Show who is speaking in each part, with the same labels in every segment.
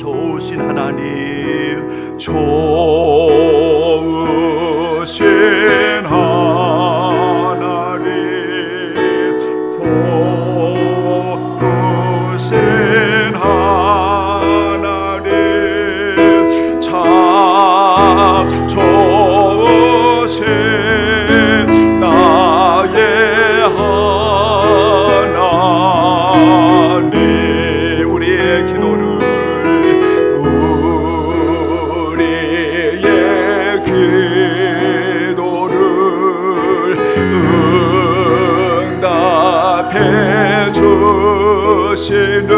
Speaker 1: 좋으신 하나님, 좋으신 하나님, 좋으신 하나님, 참 좋으신 나의 하나님. 우리의 기도를 응답해 주시는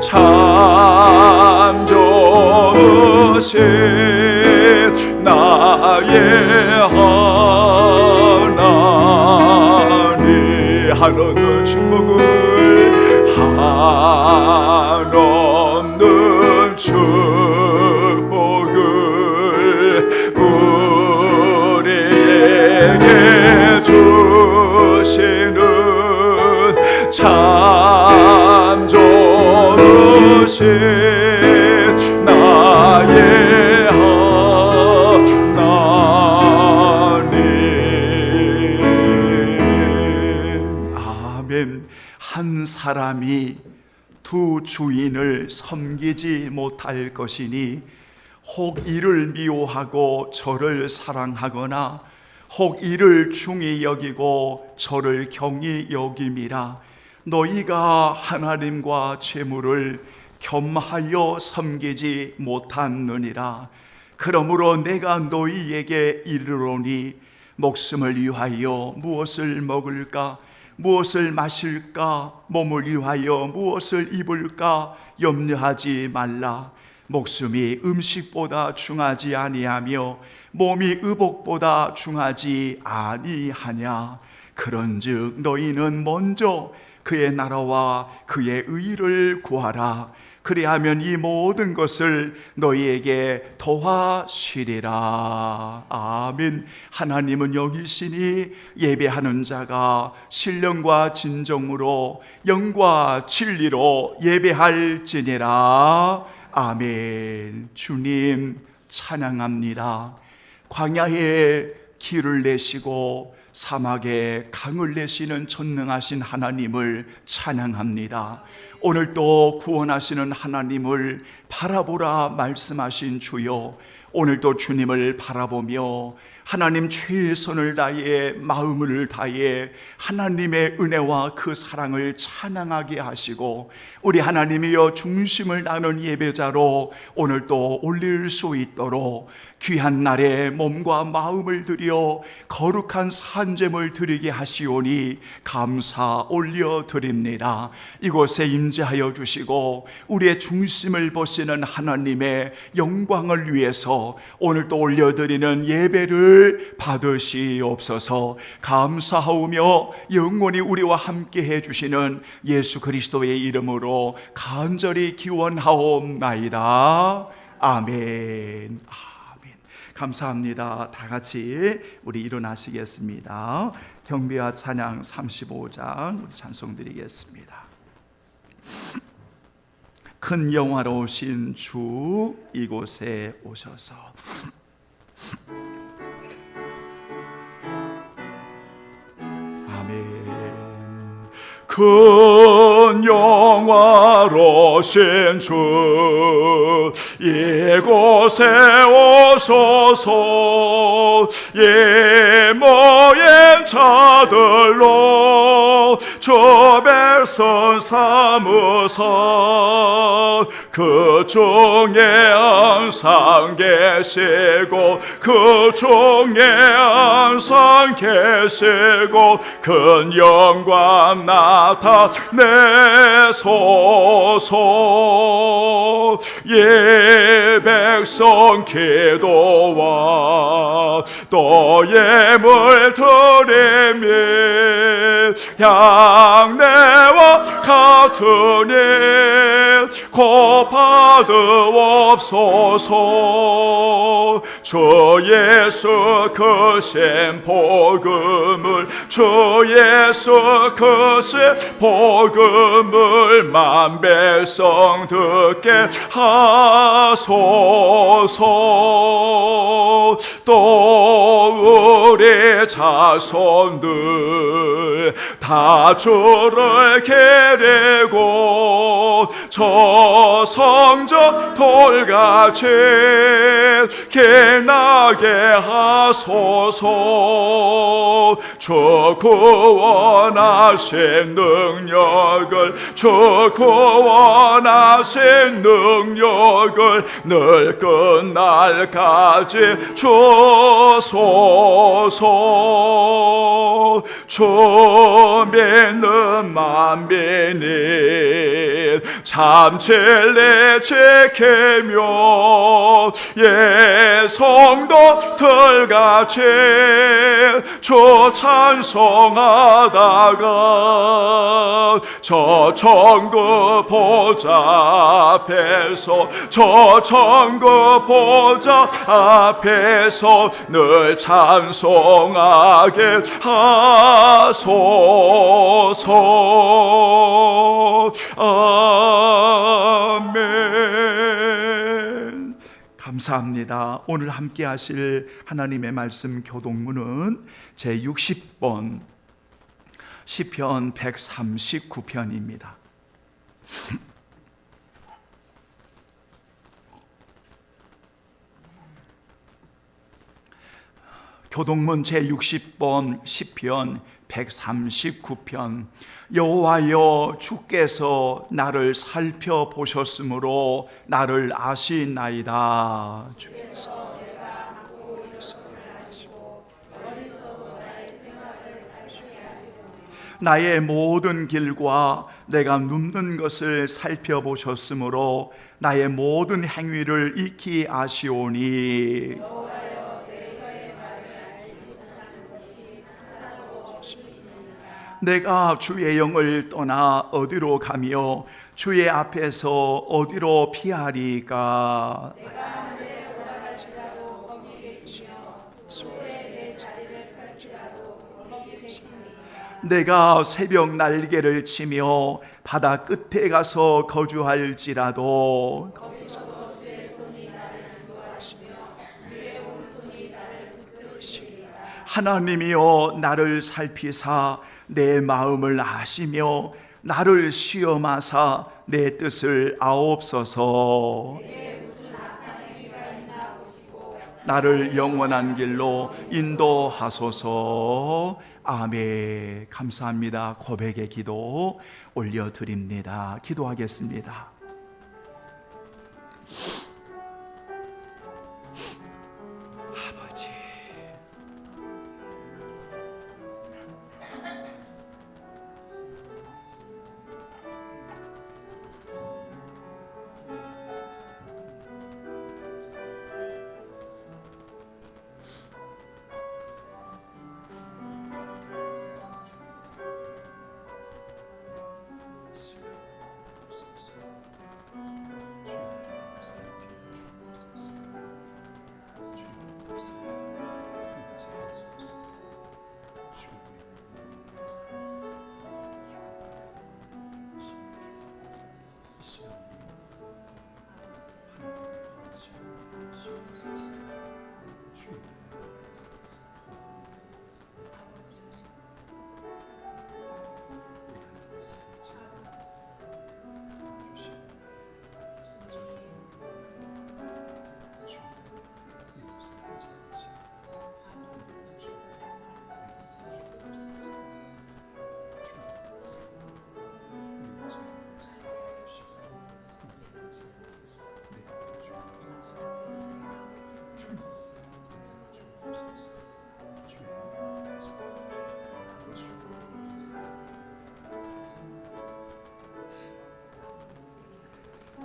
Speaker 1: 참 좋으신 나의 하나님. 한없는 축복을, 한없는 축복을 우리에게 주시는 참 좋으신 나의 하나님. 아멘. 한 사람이 두 주인을 섬기지 못할 것이니 혹 이를 미워하고 저를 사랑하거나 혹 이를 중히 여기고 저를 경히 여김이라. 너희가 하나님과 재물을 겸하여 섬기지 못하느니라. 그러므로 내가 너희에게 이르노니 목숨을 위하여 무엇을 먹을까, 무엇을 마실까, 몸을 위하여 무엇을 입을까 염려하지 말라. 목숨이 음식보다 중하지 아니하며 몸이 의복보다 중하지 아니하냐. 그런즉 너희는 먼저 그의 나라와 그의 의를 구하라. 그리하면 이 모든 것을 너희에게 더하시리라. 아멘. 하나님은 여기시니 예배하는 자가 신령과 진정으로 영과 진리로 예배할지니라. 아멘. 주님 찬양합니다. 광야에 길을 내시고 사막에 강을 내시는 전능하신 하나님을 찬양합니다. 오늘 또 구원하시는 하나님을 바라보라 말씀하신 주여, 오늘도 주님을 바라보며 하나님 최선을 다해 마음을 다해 하나님의 은혜와 그 사랑을 찬양하게 하시고 우리 하나님이여 중심을 나눈 예배자로 오늘도 올릴 수 있도록 귀한 날에 몸과 마음을 들여 거룩한 산제물 드리게 하시오니 감사 올려드립니다. 이곳에 임재하여 주시고 우리의 중심을 보시는 하나님의 영광을 위해서 오늘도 올려드리는 예배를 받으시옵소서. 감사하오며 영원히 우리와 함께 해주시는 예수 그리스도의 이름으로 간절히 기원하옵나이다. 아멘. 감사합니다. 다 같이 우리 일어나시겠습니다. 경배와 찬양 35장 우리 찬송 드리겠습니다. 큰 영화로우신 주 이곳에 오셔서. 아멘. 큰 영화로우신 주 이곳에 오소서. 예모인 자들로 주 백성 삼으사. 그 중에 항상 계시고 그 중에 항상 계시고 큰 영광 나타내소서. 예 백성 기도와 또 예물 드림이 향내와 같으니 고받으옵소서. 주 예수 크신 복음을, 주 예수 크신 복음을 만 백성 듣게 하소서. 또 우리 자손들 다 주를 기리고 저 성전 돌같이 빛나게 하소서. 주 구원하신 능력을, 주 구원하신 능력을 늘 끝날까지 주소서. 주 믿는 만민이 참 진리 지키며 예 성도들같이 주 찬송하다가 저 천국 보좌 앞에서, 저 천국 보좌 앞에서 늘 찬송하게 하소서. 아멘. 감사합니다. 오늘 함께 하실 하나님의 말씀 교독문은 제60번 시편 139편입니다. 교독문 제60번 시편 139편. 여호와여, 주께서 나를 살펴보셨으므로 나를 아시나이다. 주께서 나의 모든 길과 내가 눕는 것을 살펴보셨으므로 나의 모든 행위를 익히 아시오니. 내가 주의 영을 떠나 어디로 가며 주의 앞에서 어디로 피하리까? 내가 하늘에 올라갈지라도 거기 계시며 수월에 내 자리를 펼치라도 거기 계시니. 내가 새벽 날개를 치며 바다 끝에 가서 거주할지라도 거기서도 주의 손이 나를 인도하시며 주의 오른손이 나를 붙드시리이다. 하나님이여, 나를 살피사 내 마음을 아시며 나를 시험하사 내 뜻을 아옵소서. 나를 영원한 길로 인도하소서. 아멘. 감사합니다. 고백의 기도 올려드립니다. 기도하겠습니다. 아버지,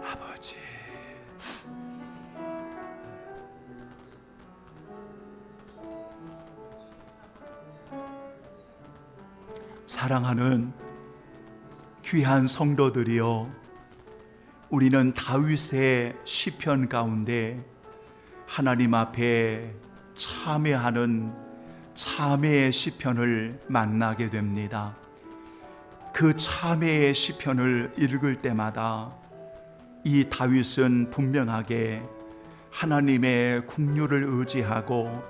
Speaker 1: 아버지, 사랑하는 귀한 성도들이여, 우리는 다윗의 시편 가운데 하나님 앞에 참회하는 참회의 시편을 만나게 됩니다. 그 참회의 시편을 읽을 때마다 이 다윗은 분명하게 하나님의 긍휼을 의지하고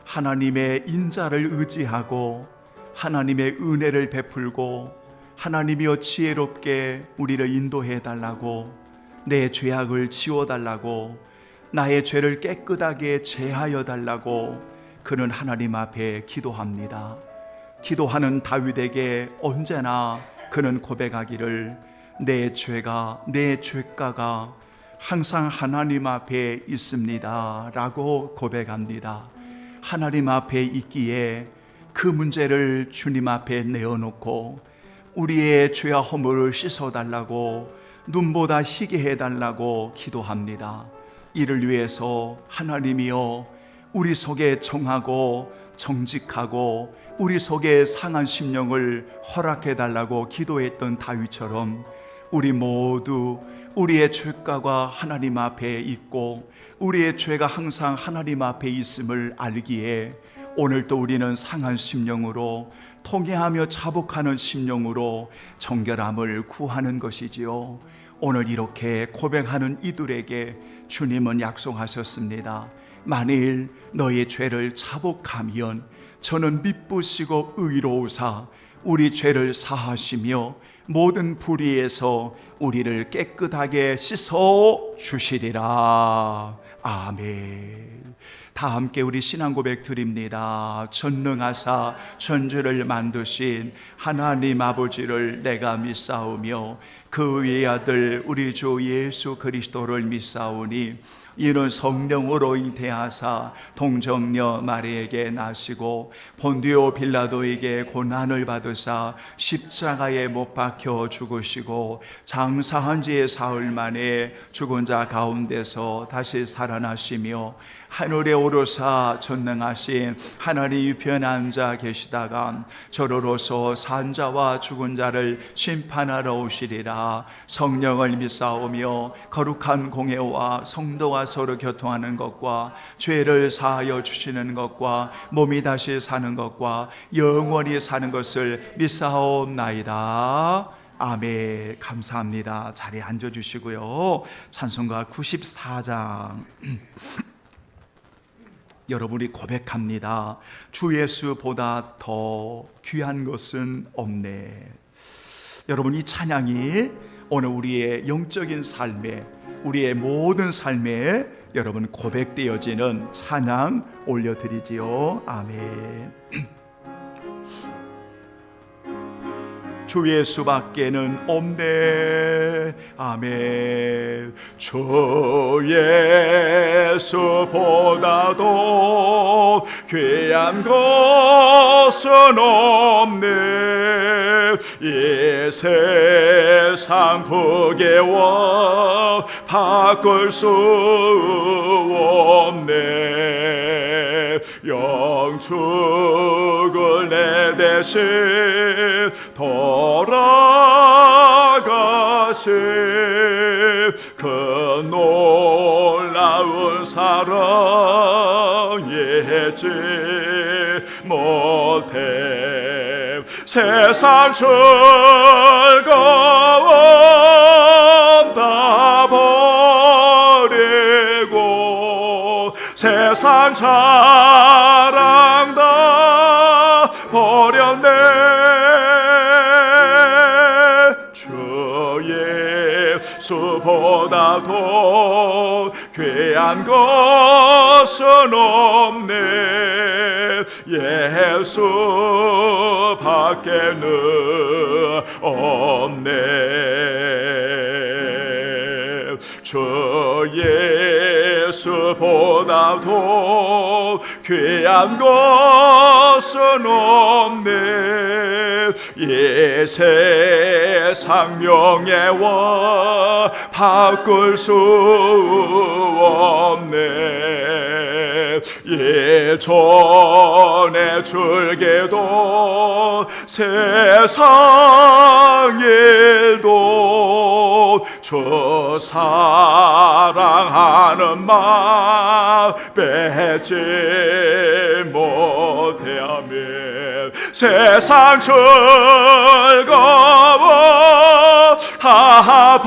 Speaker 1: 하나님의 인자를 의지하고 하나님의 은혜를 베풀고 하나님이여 지혜롭게 우리를 인도해 달라고, 내 죄악을 지워 달라고, 나의 죄를 깨끗하게 제하여 달라고 그는 하나님 앞에 기도합니다. 기도하는 다윗에게 언제나 그는 고백하기를 내 죄가, 내 죄가가 항상 하나님 앞에 있습니다 라고 고백합니다. 하나님 앞에 있기에 그 문제를 주님 앞에 내어놓고 우리의 죄와 허물을 씻어달라고, 눈보다 희게 해달라고 기도합니다. 이를 위해서 하나님이여 우리 속에 정하고 정직하고 우리 속에 상한 심령을 허락해달라고 기도했던 다윗처럼 우리 모두 우리의 죄가가 하나님 앞에 있고 우리의 죄가 항상 하나님 앞에 있음을 알기에 오늘도 우리는 상한 심령으로 통회하며 자복하는 심령으로 정결함을 구하는 것이지요. 오늘 이렇게 고백하는 이들에게 주님은 약속하셨습니다. 만일 너의 죄를 자복하면 저는 미쁘시고 의로우사 우리 죄를 사하시며 모든 불의에서 우리를 깨끗하게 씻어 주시리라. 아멘. 다 함께 우리 신앙 고백 드립니다. 전능하사 천지를 만드신 하나님 아버지를 내가 믿사오며 그 외아들 우리 주 예수 그리스도를 믿사오니 이는 성령으로 잉태하사 동정녀 마리에게 나시고 본디오 빌라도에게 고난을 받으사 십자가에 못 박혀 죽으시고 장사한 지 사흘 만에 죽은 자 가운데서 다시 살아나시며 하늘에 오르사 전능하신 하나님 우편에 앉아 계시다가 저로로서 산 자와 죽은 자를 심판하러 오시리라. 성령을 믿사오며 거룩한 공회와 성도와 서로 교통하는 것과 죄를 사하여 주시는 것과 몸이 다시 사는 것과 영원히 사는 것을 믿사옵나이다. 아멘. 감사합니다. 자리에 앉아주시고요. 찬송가 94장 여러분이 고백합니다. 주 예수보다 더 귀한 것은 없네. 여러분, 이 찬양이 오늘 우리의 영적인 삶에, 우리의 모든 삶에 여러분 고백되어지는 찬양 올려드리지요. 아멘. 주 예수밖에는 없네. 아멘. 주 예수보다도 귀한 것은 없네. 이 세상 부귀와 바꿀 수 없네. 영축을 내 대신 돌아가신 그 놀라운 사랑 잊지 못해. 세상 즐거움 다 버리고 세상 자랑 다 버렸네. 주 예수보다도 귀한 것은 없네. 예수밖에는 없네. 주 예수보다도 귀한 것은 없네. 이 세상 명예와 바꿀 수 없네. 예전의 줄기도 세상 일도 주 사랑하는 마음 빼지 못해. 아멘. 세상 즐거워 다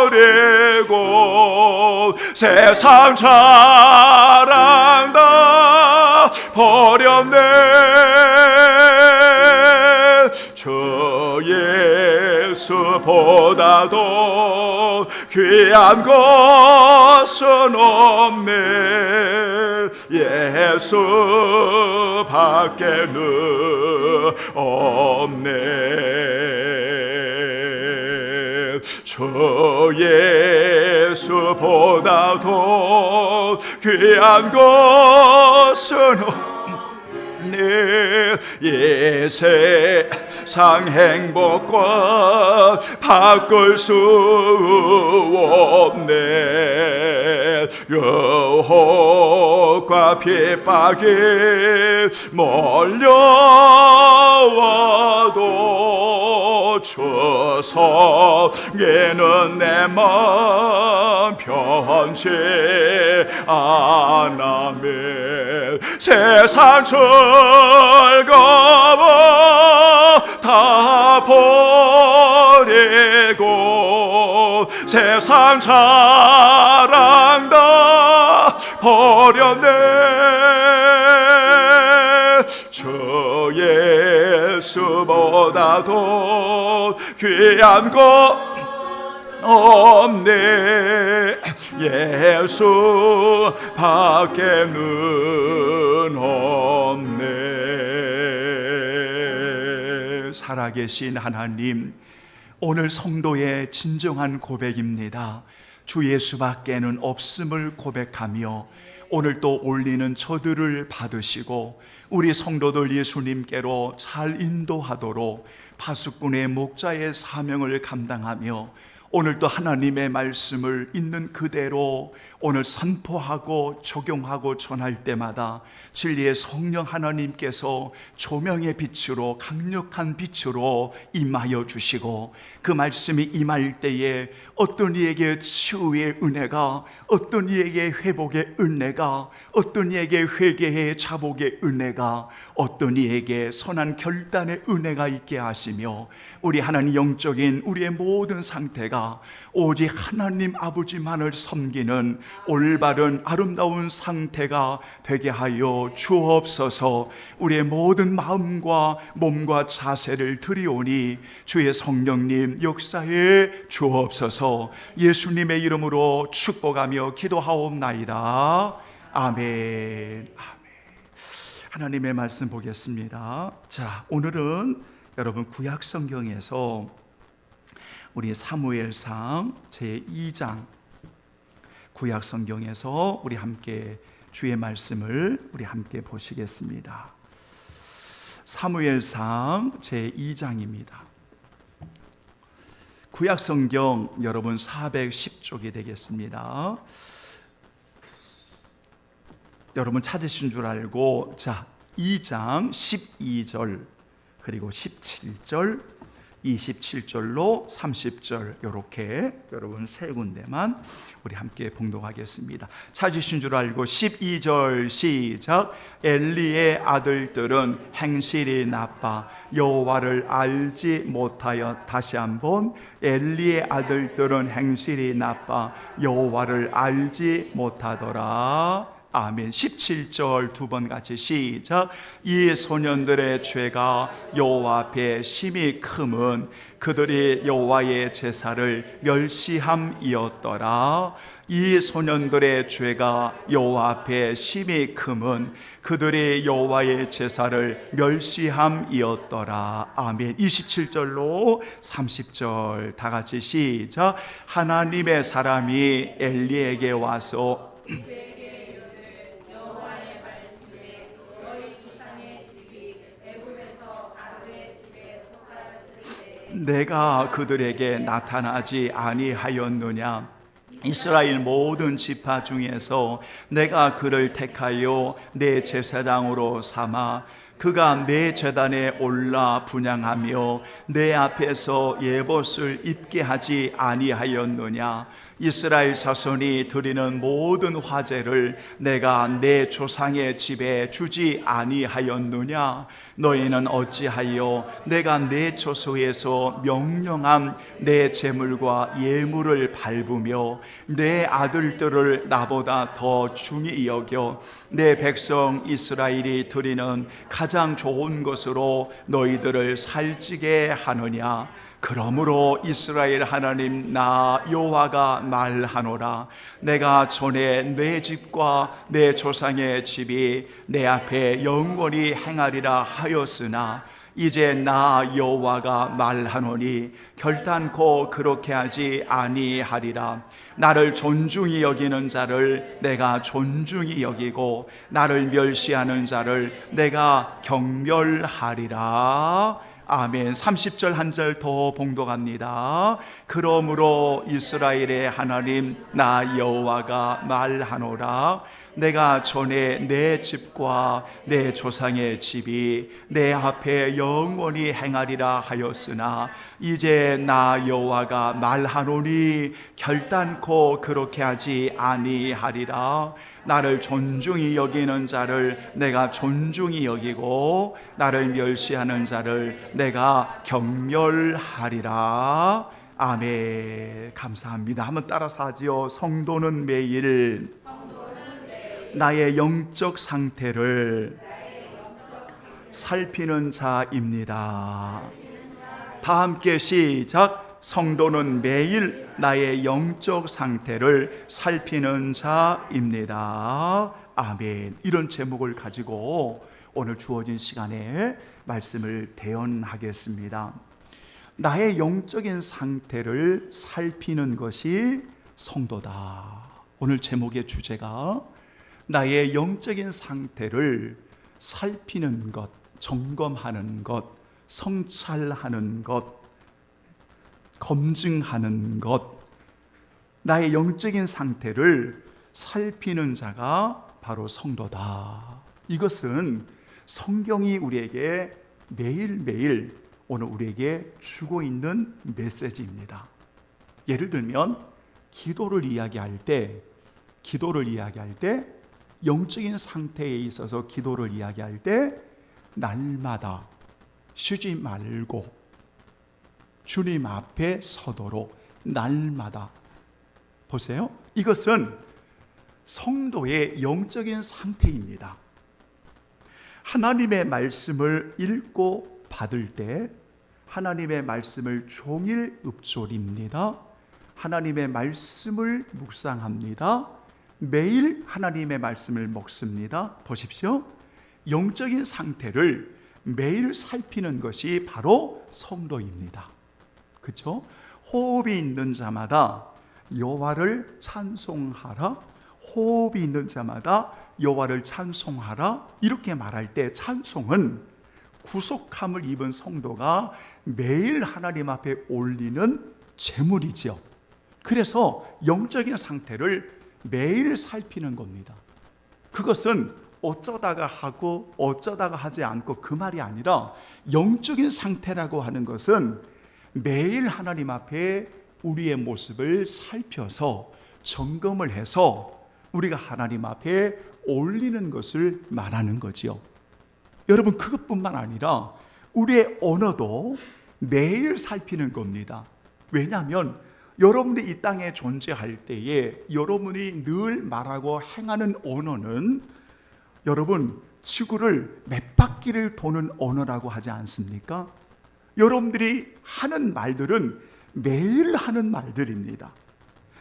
Speaker 1: 버리고 세상 자랑 다 버렸네. 저 예수보다도 귀한 것은 없네. 예수밖에는 없네. 저 예수보다도 귀한 것은 없네. 이 세상 행복과 바꿀 수 없네. 유혹과 핍박이 몰려와도 주 성에는 내 마음 편치 않아매. 세상 즐거워 다 버리고 세상 자랑 다 버렸네. 저 예수보다도 귀한 것 없네. 예수밖에는 없네. 살아계신 하나님, 오늘 성도의 진정한 고백입니다. 주 예수밖에는 없음을 고백하며 오늘 또 올리는 저들을 받으시고 우리 성도들 예수님께로 잘 인도하도록 파수꾼의 목자의 사명을 감당하며 오늘도 하나님의 말씀을 있는 그대로 오늘 선포하고 적용하고 전할 때마다 진리의 성령 하나님께서 조명의 빛으로 강력한 빛으로 임하여 주시고 그 말씀이 임할 때에 어떤 이에게 치유의 은혜가, 어떤 이에게 회복의 은혜가, 어떤 이에게 회개의 자복의 은혜가, 어떤 이에게 선한 결단의 은혜가 있게 하시며 우리 하나님 영적인 우리의 모든 상태가 오직 하나님 아버지만을 섬기는 올바른 아름다운 상태가 되게 하여 주옵소서. 우리의 모든 마음과 몸과 자세를 드리오니 주의 성령님 역사해 주옵소서. 예수님의 이름으로 축복하며 기도하옵나이다. 아멘. 하나님의 말씀 보겠습니다. 자, 오늘은 여러분 구약 성경에서 우리 사무엘상 제2장 구약 성경에서 우리 함께 주의 말씀을 우리 함께 보시겠습니다. 사무엘상 제2장입니다. 구약 성경 여러분 410쪽이 되겠습니다. 여러분 찾으신 줄 알고 자 2장 12절 그리고 17절 27절로 30절 이렇게 여러분 세 군데만 우리 함께 봉독하겠습니다. 찾으신 줄 알고 12절 시작. 엘리의 아들들은 행실이 나빠 여호와를 알지 못하여. 다시 한번 엘리의 아들들은 행실이 나빠 여호와를 알지 못하더라. 아멘. 17절 두 번 같이 시작. 이 소년들의 죄가 여호와 앞에 심히 크면 그들이 여호와의 제사를 멸시함이었더라. 이 소년들의 죄가 여호와 앞에 심히 크면 그들이 여호와의 제사를 멸시함이었더라. 아멘. 27절로 30절 다 같이 시작. 하나님의 사람이 엘리에게 와서 내가 그들에게 나타나지 아니하였느냐? 이스라엘 모든 지파 중에서 내가 그를 택하여 내 제사장으로 삼아 그가 내 제단에 올라 분향하며 내 앞에서 예봇을 입게 하지 아니하였느냐. 이스라엘 자손이 드리는 모든 화제를 내가 내 조상의 집에 주지 아니하였느냐. 너희는 어찌하여 내가 내 처소에서 명령한 내 제물과 예물을 밟으며 내 아들들을 나보다 더 중히 여겨 내 백성 이스라엘이 드리는 가장 좋은 것으로 너희들을 살찌게 하느냐. 그러므로 이스라엘 하나님 나 여호와가 말하노라. 내가 전에 내 집과 내 조상의 집이 내 앞에 영원히 행하리라 하였으나 이제 나 여호와가 말하노니 결단코 그렇게 하지 아니하리라. 나를 존중히 여기는 자를 내가 존중히 여기고 나를 멸시하는 자를 내가 경멸하리라. 아멘. 30절 한 절 더 봉독합니다. 그러므로 이스라엘의 하나님 나 여호와가 말하노라. 내가 전에 내 집과 내 조상의 집이 내 앞에 영원히 행하리라 하였으나 이제 나 여호와가 말하노니 결단코 그렇게 하지 아니하리라. 나를 존중히 여기는 자를 내가 존중히 여기고 나를 멸시하는 자를 내가 경멸하리라. 아멘. 감사합니다. 한번 따라서 하지요. 성도는 매일 나의 영적 상태를 살피는 자입니다. 다 함께 시작. 성도는 매일 나의 영적 상태를 살피는 자입니다. 아멘. 이런 제목을 가지고 오늘 주어진 시간에 말씀을 대언하겠습니다. 나의 영적인 상태를 살피는 것이 성도다. 오늘 제목의 주제가 나의 영적인 상태를 살피는 것, 점검하는 것, 성찰하는 것, 검증하는 것, 나의 영적인 상태를 살피는 자가 바로 성도다. 이것은 성경이 우리에게 매일매일 오늘 우리에게 주고 있는 메시지입니다. 예를 들면 기도를 이야기할 때 영적인 상태에 있어서 기도를 이야기할 때 날마다 쉬지 말고 주님 앞에 서도록 날마다. 보세요. 이것은 성도의 영적인 상태입니다. 하나님의 말씀을 읽고 받을 때 하나님의 말씀을 종일 읊조립니다. 하나님의 말씀을 묵상합니다. 매일 하나님의 말씀을 먹습니다. 보십시오. 영적인 상태를 매일 살피는 것이 바로 성도입니다. 그렇죠? 호흡이 있는 자마다 여호와를 찬송하라. 호흡이 있는 자마다 여호와를 찬송하라. 이렇게 말할 때 찬송은 구속함을 입은 성도가 매일 하나님 앞에 올리는 제물이지요. 그래서 영적인 상태를 매일 살피는 겁니다. 그것은 어쩌다가 하고 어쩌다가 하지 않고 그 말이 아니라 영적인 상태라고 하는 것은 매일 하나님 앞에 우리의 모습을 살펴서 점검을 해서 우리가 하나님 앞에 올리는 것을 말하는 거지요. 여러분, 그것뿐만 아니라 우리의 언어도 매일 살피는 겁니다. 왜냐하면 여러분이 이 땅에 존재할 때에 여러분이 늘 말하고 행하는 언어는 여러분 지구를 몇 바퀴를 도는 언어라고 하지 않습니까? 여러분들이 하는 말들은 매일 하는 말들입니다.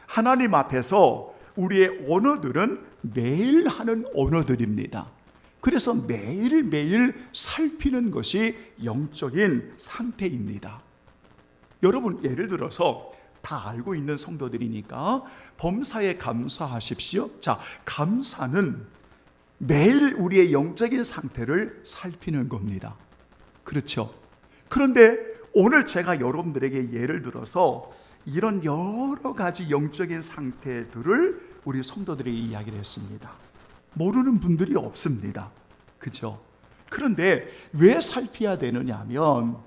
Speaker 1: 하나님 앞에서 우리의 언어들은 매일 하는 언어들입니다. 그래서 매일매일 살피는 것이 영적인 상태입니다. 여러분, 예를 들어서 다 알고 있는 성도들이니까 범사에 감사하십시오. 자, 감사는 매일 우리의 영적인 상태를 살피는 겁니다. 그렇죠? 그런데 오늘 제가 여러분들에게 예를 들어서 이런 여러 가지 영적인 상태들을 우리 성도들에게 이야기를 했습니다. 모르는 분들이 없습니다. 그렇죠? 그런데 왜 살펴야 되느냐 하면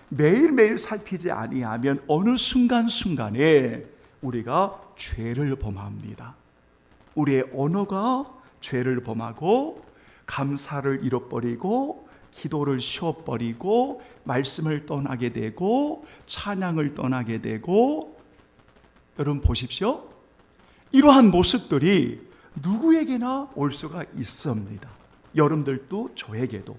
Speaker 1: 매일매일 살피지 아니하면 어느 순간순간에 우리가 죄를 범합니다. 우리의 언어가 죄를 범하고 감사를 잃어버리고 기도를 쉬어버리고 말씀을 떠나게 되고 찬양을 떠나게 되고, 여러분 보십시오. 이러한 모습들이 누구에게나 올 수가 있습니다. 여러분들도 저에게도.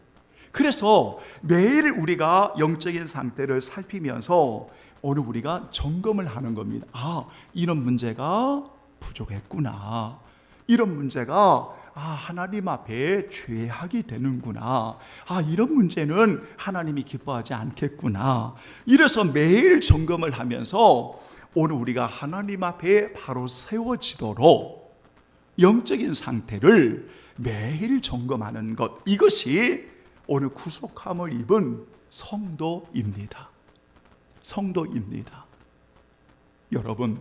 Speaker 1: 그래서 매일 우리가 영적인 상태를 살피면서 오늘 우리가 점검을 하는 겁니다. 이런 문제가 부족했구나. 이런 문제가 하나님 앞에 죄악이 되는구나. 이런 문제는 하나님이 기뻐하지 않겠구나. 이래서 매일 점검을 하면서 오늘 우리가 하나님 앞에 바로 세워지도록 영적인 상태를 매일 점검하는 것, 이것이 오늘 구속함을 입은 성도입니다. 성도입니다. 여러분,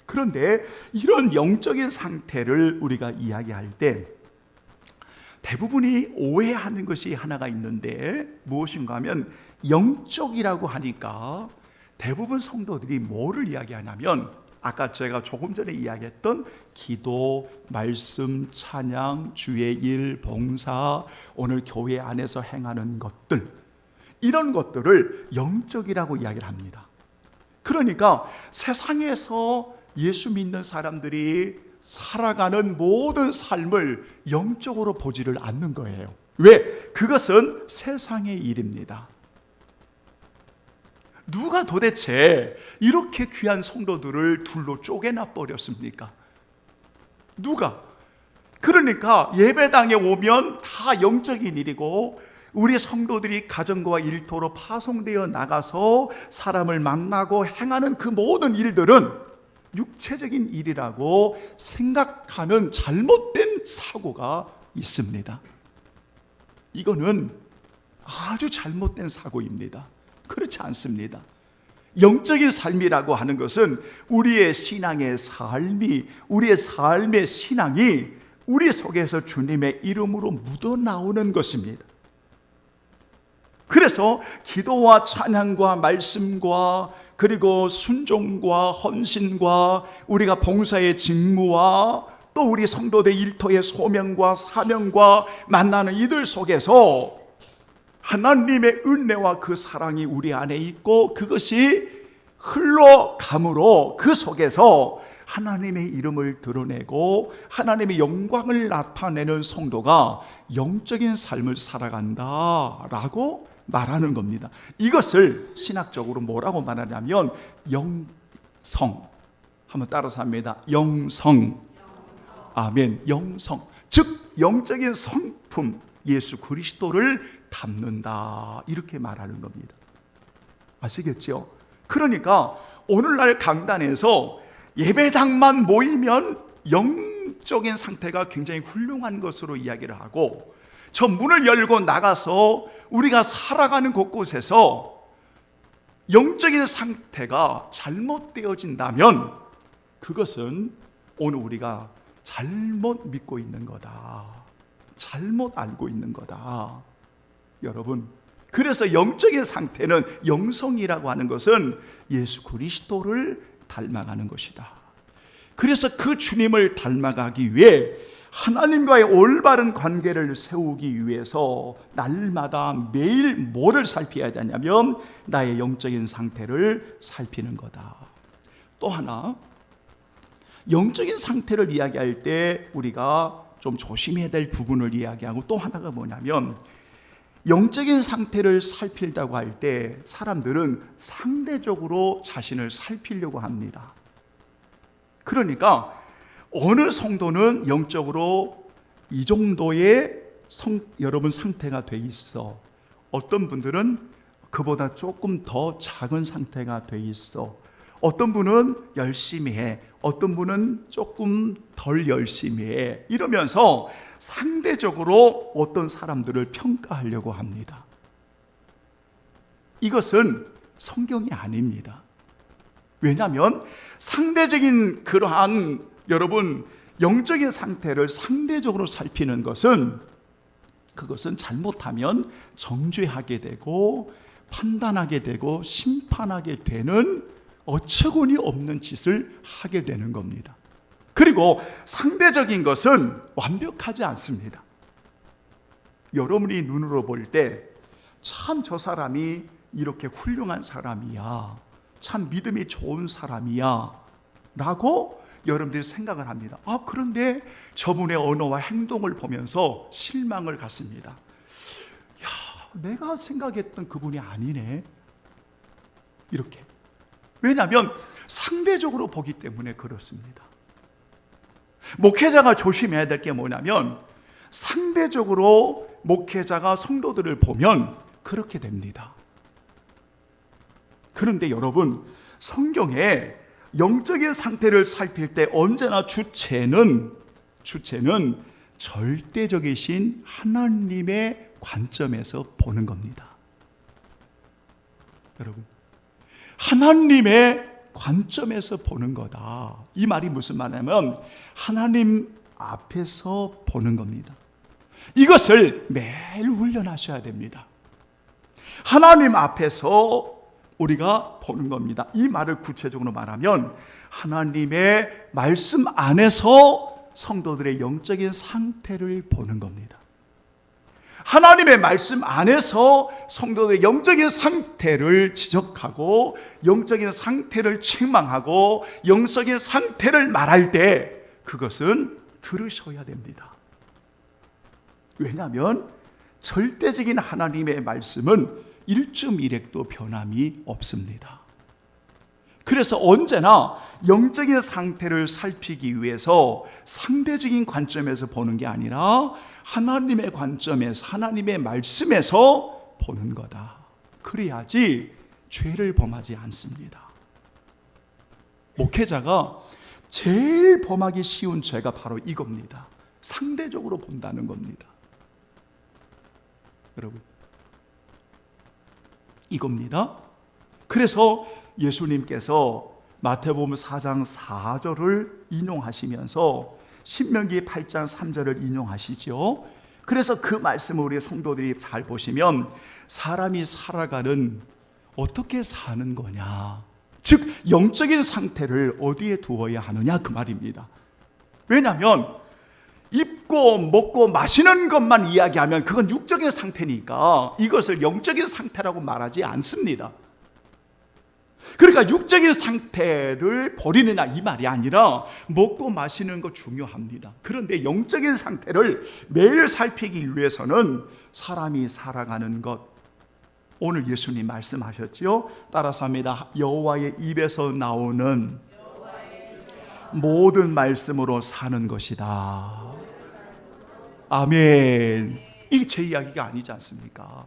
Speaker 1: 그런데 이런 영적인 상태를 우리가 이야기할 때 대부분이 오해하는 것이 하나가 있는데, 무엇인가 하면 영적이라고 하니까 대부분 성도들이 뭐를 이야기하냐면, 아까 제가 조금 전에 이야기했던 기도, 말씀, 찬양, 주의 일, 봉사, 오늘 교회 안에서 행하는 것들, 이런 것들을 영적이라고 이야기를 합니다. 그러니까 세상에서 예수 믿는 사람들이 살아가는 모든 삶을 영적으로 보지를 않는 거예요. 왜? 그것은 세상의 일입니다. 누가 도대체 이렇게 귀한 성도들을 둘로 쪼개나 버렸습니까? 누가? 그러니까 예배당에 오면 다 영적인 일이고, 우리 성도들이 가정과 일터로 파송되어 나가서 사람을 만나고 행하는 그 모든 일들은 육체적인 일이라고 생각하는 잘못된 사고가 있습니다. 이거는 아주 잘못된 사고입니다. 그렇지 않습니다. 영적인 삶이라고 하는 것은 우리의 신앙의 삶이, 우리의 삶의 신앙이 우리 속에서 주님의 이름으로 묻어나오는 것입니다. 그래서 기도와 찬양과 말씀과 그리고 순종과 헌신과 우리가 봉사의 직무와 또 우리 성도들 일터의 소명과 사명과 만나는 이들 속에서 하나님의 은혜와 그 사랑이 우리 안에 있고, 그것이 흘러감으로 그 속에서 하나님의 이름을 드러내고 하나님의 영광을 나타내는 성도가 영적인 삶을 살아간다라고 말하는 겁니다. 이것을 신학적으로 뭐라고 말하냐면 영성. 한번 따라서 합니다. 영성. 아멘. 영성. 즉 영적인 성품, 예수 그리스도를 담는다, 이렇게 말하는 겁니다. 아시겠죠? 그러니까 오늘날 강단에서 예배당만 모이면 영적인 상태가 굉장히 훌륭한 것으로 이야기를 하고, 저 문을 열고 나가서 우리가 살아가는 곳곳에서 영적인 상태가 잘못되어진다면 그것은 오늘 우리가 잘못 믿고 있는 거다, 잘못 알고 있는 거다. 여러분, 그래서 영적인 상태는, 영성이라고 하는 것은 예수 그리스도를 닮아가는 것이다. 그래서 그 주님을 닮아가기 위해 하나님과의 올바른 관계를 세우기 위해서 날마다 매일 뭐를 살펴야 되냐면 나의 영적인 상태를 살피는 거다. 또 하나, 영적인 상태를 이야기할 때 우리가 좀 조심해야 될 부분을 이야기하고, 또 하나가 뭐냐면 영적인 상태를 살필다고 할 때 사람들은 상대적으로 자신을 살피려고 합니다. 그러니까 어느 성도는 영적으로 이 정도의 여러분 상태가 돼 있어, 어떤 분들은 그보다 조금 더 작은 상태가 돼 있어, 어떤 분은 열심히 해, 어떤 분은 조금 덜 열심히 해, 이러면서 상대적으로 어떤 사람들을 평가하려고 합니다. 이것은 성경이 아닙니다. 왜냐하면 상대적인 그러한 여러분 영적인 상태를 상대적으로 살피는 것은 그것은 잘못하면 정죄하게 되고 판단하게 되고 심판하게 되는 어처구니 없는 짓을 하게 되는 겁니다. 그리고 상대적인 것은 완벽하지 않습니다. 여러분이 눈으로 볼 때 참 저 사람이 이렇게 훌륭한 사람이야, 참 믿음이 좋은 사람이야 라고 여러분들이 생각을 합니다. 그런데 저분의 언어와 행동을 보면서 실망을 갖습니다. 내가 생각했던 그분이 아니네, 이렇게. 왜냐하면 상대적으로 보기 때문에 그렇습니다. 목회자가 조심해야 될 게 뭐냐면, 상대적으로 목회자가 성도들을 보면 그렇게 됩니다. 그런데 여러분, 성경에 영적인 상태를 살필 때 언제나 주체는 절대적이신 하나님의 관점에서 보는 겁니다. 여러분, 하나님의 관점에서 보는 거다. 이 말이 무슨 말이냐면 하나님 앞에서 보는 겁니다. 이것을 매일 훈련하셔야 됩니다. 하나님 앞에서 우리가 보는 겁니다. 이 말을 구체적으로 말하면 하나님의 말씀 안에서 성도들의 영적인 상태를 보는 겁니다. 하나님의 말씀 안에서 성도들의 영적인 상태를 지적하고 영적인 상태를 책망하고 영적인 상태를 말할 때 그것은 들으셔야 됩니다. 왜냐하면 절대적인 하나님의 말씀은 일주일액도 변함이 없습니다. 그래서 언제나 영적인 상태를 살피기 위해서 상대적인 관점에서 보는 게 아니라 하나님의 관점에서, 하나님의 말씀에서 보는 거다. 그래야지 죄를 범하지 않습니다. 목회자가 제일 범하기 쉬운 죄가 바로 이겁니다. 상대적으로 본다는 겁니다. 여러분, 이겁니다. 그래서 예수님께서 마태복음 4장 4절을 인용하시면서 신명기 8장 3절을 인용하시죠. 그래서 그 말씀을 우리 성도들이 잘 보시면 사람이 살아가는, 어떻게 사는 거냐, 즉 영적인 상태를 어디에 두어야 하느냐, 그 말입니다. 왜냐하면 입고 먹고 마시는 것만 이야기하면 그건 육적인 상태니까 이것을 영적인 상태라고 말하지 않습니다. 그러니까 육적인 상태를 버리느냐 이 말이 아니라 먹고 마시는 거 중요합니다. 그런데 영적인 상태를 매일 살피기 위해서는 사람이 살아가는 것, 오늘 예수님 말씀하셨지요. 따라서 합니다. 여호와의 입에서 나오는 모든 말씀으로 사는 것이다. 아멘. 이게 제 이야기가 아니지 않습니까?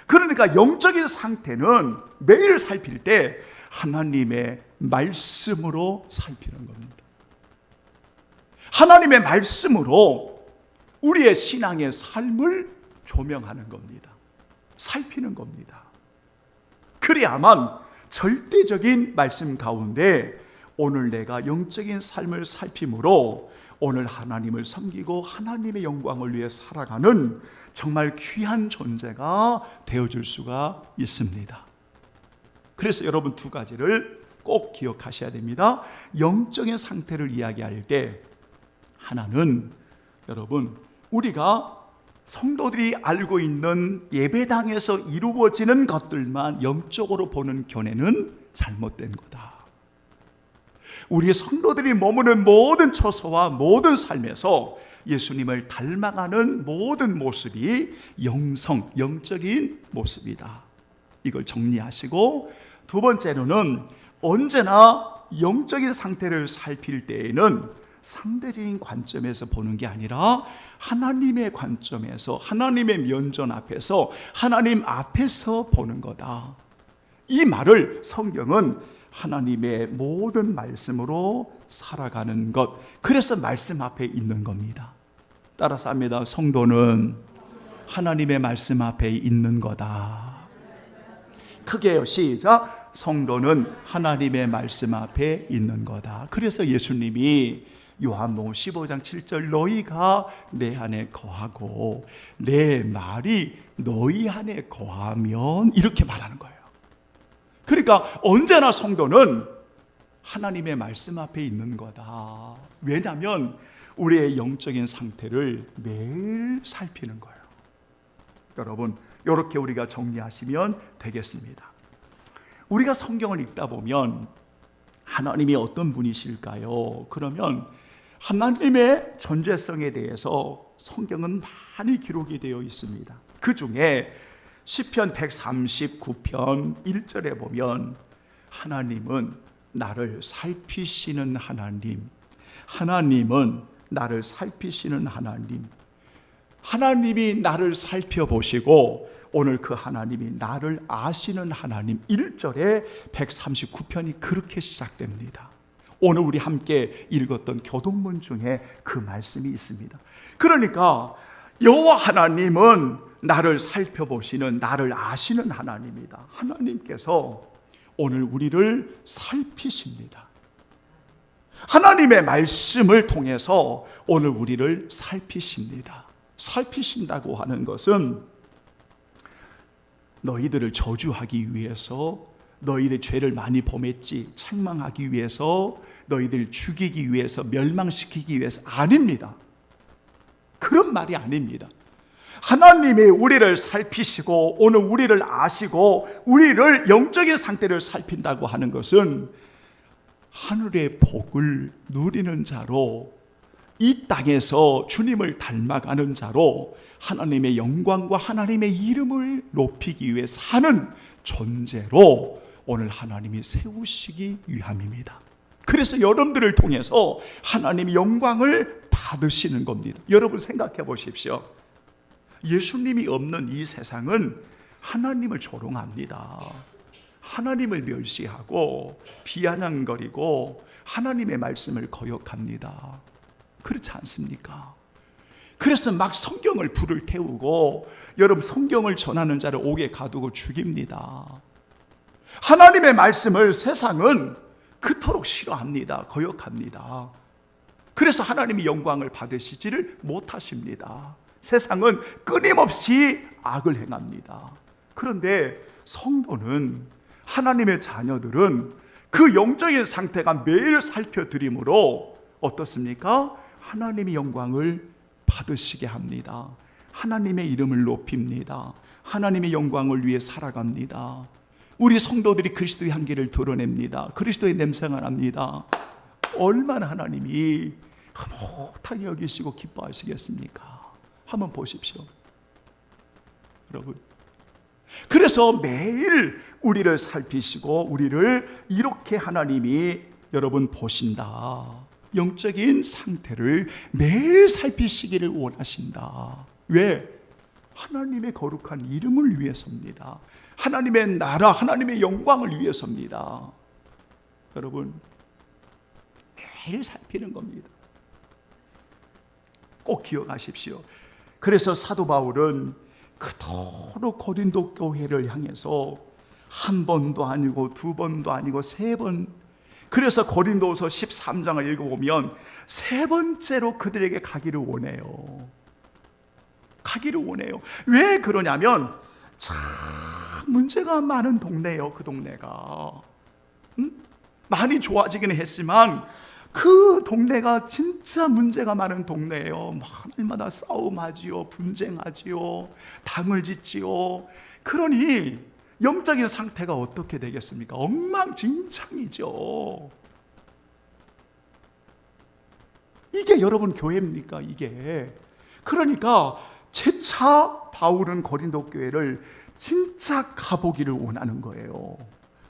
Speaker 1: 그러니까 영적인 상태는 매일 살필 때 하나님의 말씀으로 살피는 겁니다. 하나님의 말씀으로 우리의 신앙의 삶을 조명하는 겁니다. 살피는 겁니다. 그래야만 절대적인 말씀 가운데 오늘 내가 영적인 삶을 살핌으로 오늘 하나님을 섬기고 하나님의 영광을 위해 살아가는 정말 귀한 존재가 되어줄 수가 있습니다. 그래서 여러분 두 가지를 꼭 기억하셔야 됩니다. 영적인 상태를 이야기할 때 하나는 여러분, 우리가 성도들이 알고 있는 예배당에서 이루어지는 것들만 영적으로 보는 견해는 잘못된 거다. 우리 성도들이 머무는 모든 처소와 모든 삶에서 예수님을 닮아가는 모든 모습이 영적인 모습이다. 이걸 정리하시고, 두 번째로는 언제나 영적인 상태를 살필 때에는 상대적인 관점에서 보는 게 아니라 하나님의 관점에서, 하나님의 면전 앞에서, 하나님 앞에서 보는 거다. 이 말을 성경은 하나님의 모든 말씀으로 살아가는 것, 그래서 말씀 앞에 있는 겁니다. 따라서 합니다. 성도는 하나님의 말씀 앞에 있는 거다. 크게요, 시작. 성도는 하나님의 말씀 앞에 있는 거다. 그래서 예수님이 요한복음 15장 7절 너희가 내 안에 거하고 내 말이 너희 안에 거하면 이렇게 말하는 거예요. 그러니까 언제나 성도는 하나님의 말씀 앞에 있는 거다. 왜냐하면 우리의 영적인 상태를 매일 살피는 거예요. 여러분, 이렇게 우리가 정리하시면 되겠습니다. 우리가 성경을 읽다 보면 하나님이 어떤 분이실까요? 그러면 하나님의 존재성에 대해서 성경은 많이 기록이 되어 있습니다. 그 중에 시편 139편 1절에 보면 하나님은 나를 살피시는 하나님, 하나님은 나를 살피시는 하나님, 하나님이 나를 살펴보시고 오늘 그 하나님이 나를 아시는 하나님. 1절에 139편이 그렇게 시작됩니다. 오늘 우리 함께 읽었던 교동문 중에 그 말씀이 있습니다. 그러니까 여호와 하나님은 나를 살펴보시는, 나를 아시는 하나님이다. 하나님께서 오늘 우리를 살피십니다. 하나님의 말씀을 통해서 오늘 우리를 살피십니다. 살피신다고 하는 것은 너희들을 저주하기 위해서, 너희들 죄를 많이 범했지 책망하기 위해서, 너희들 죽이기 위해서, 멸망시키기 위해서 아닙니다. 그런 말이 아닙니다. 하나님이 우리를 살피시고 오늘 우리를 아시고 우리를 영적인 상태를 살핀다고 하는 것은 하늘의 복을 누리는 자로, 이 땅에서 주님을 닮아가는 자로 하나님의 영광과 하나님의 이름을 높이기 위해 사는 존재로 오늘 하나님이 세우시기 위함입니다. 그래서 여러분들을 통해서 하나님이 영광을 받으시는 겁니다. 여러분 생각해 보십시오. 예수님이 없는 이 세상은 하나님을 조롱합니다. 하나님을 멸시하고 비아냥거리고 하나님의 말씀을 거역합니다. 그렇지 않습니까? 그래서 막 성경을 불을 태우고 여러분 성경을 전하는 자를 옥에 가두고 죽입니다. 하나님의 말씀을 세상은 그토록 싫어합니다. 거역합니다. 그래서 하나님이 영광을 받으시지를 못하십니다. 세상은 끊임없이 악을 행합니다. 그런데 성도는, 하나님의 자녀들은 그 영적인 상태가 매일 살펴드림으로 어떻습니까? 하나님의 영광을 받으시게 합니다. 하나님의 이름을 높입니다. 하나님의 영광을 위해 살아갑니다. 우리 성도들이 그리스도의 향기를 드러냅니다. 그리스도의 냄새가 납니다. 얼마나 하나님이 흐뭇하게 여기시고 기뻐하시겠습니까? 한번 보십시오, 여러분. 그래서 매일 우리를 살피시고 우리를 이렇게 하나님이 여러분 보신다. 영적인 상태를 매일 살피시기를 원하신다. 왜? 하나님의 거룩한 이름을 위해서입니다. 하나님의 나라, 하나님의 영광을 위해서입니다. 여러분, 매일 살피는 겁니다. 꼭 기억하십시오. 그래서 사도 바울은 그토록 고린도 교회를 향해서 한 번도 아니고 두 번도 아니고 세 번, 그래서 고린도서 13장을 읽어보면 세 번째로 그들에게 가기를 원해요. 가기를 원해요. 왜 그러냐면 참 문제가 많은 동네예요. 그 동네가 많이 좋아지긴 했지만 그 동네가 진짜 문제가 많은 동네예요. 날마다 싸움하지요, 분쟁하지요, 당을 짓지요. 그러니 영적인 상태가 어떻게 되겠습니까? 엉망진창이죠. 이게 여러분 교회입니까? 이게. 그러니까 재차 바울은 고린도 교회를 진짜 가보기를 원하는 거예요.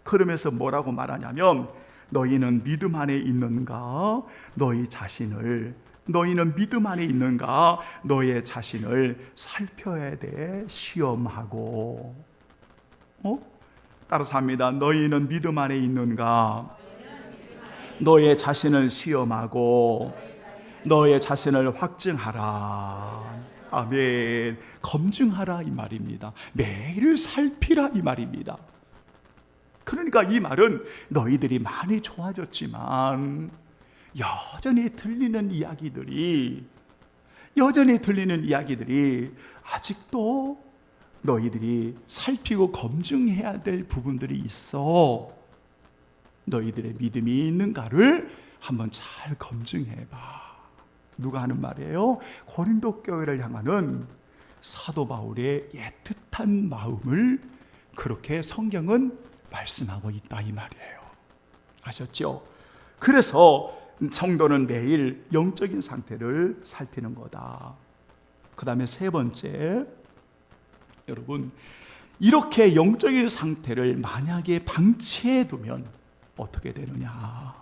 Speaker 1: 그러면서 뭐라고 말하냐면 너희는 믿음 안에 있는가? 너희는 믿음 안에 있는가? 너의 자신을 살펴야 돼. 시험하고. 따라서 합니다. 너희는 믿음 안에 있는가? 너의 자신을 시험하고 너의 자신을 확증하라. 아멘. 검증하라 이 말입니다. 매일 살피라 이 말입니다. 그러니까 이 말은 너희들이 많이 좋아졌지만 여전히 들리는 이야기들이 아직도 너희들이 살피고 검증해야 될 부분들이 있어. 너희들의 믿음이 있는가를 한번 잘 검증해봐. 누가 하는 말이에요? 고린도 교회를 향하는 사도 바울의 애틋한 마음을 그렇게 성경은 말씀하고 있다 이 말이에요. 아셨죠? 그래서 성도는 매일 영적인 상태를 살피는 거다. 그 다음에 세 번째, 여러분, 이렇게 영적인 상태를 만약에 방치해 두면 어떻게 되느냐.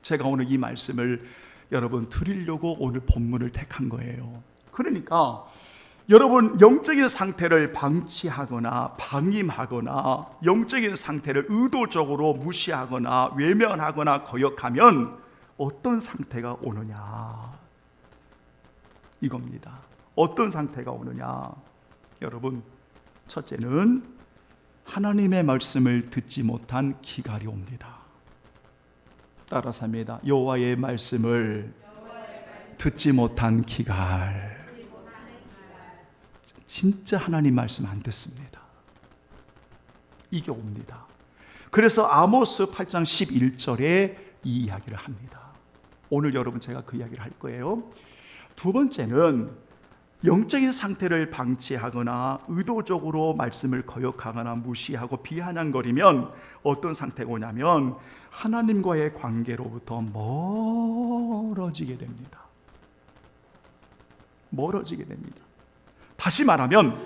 Speaker 1: 제가 오늘 이 말씀을 여러분 드리려고 오늘 본문을 택한 거예요. 그러니까 여러분, 영적인 상태를 방치하거나 방임하거나 영적인 상태를 의도적으로 무시하거나 외면하거나 거역하면 어떤 상태가 오느냐, 이겁니다. 어떤 상태가 오느냐. 여러분, 첫째는 하나님의 말씀을 듣지 못한 기갈이 옵니다. 따라서 합니다. 여호와의 말씀을 듣지 못한 기갈. 진짜 하나님 말씀 안 듣습니다. 이게 옵니다. 그래서 아모스 8장 11절에 이 이야기를 합니다. 오늘 여러분 제가 그 이야기를 할 거예요. 두 번째는 영적인 상태를 방치하거나 의도적으로 말씀을 거역하거나 무시하고 비아냥거리면 어떤 상태가 오냐면 하나님과의 관계로부터 멀어지게 됩니다. 멀어지게 됩니다. 다시 말하면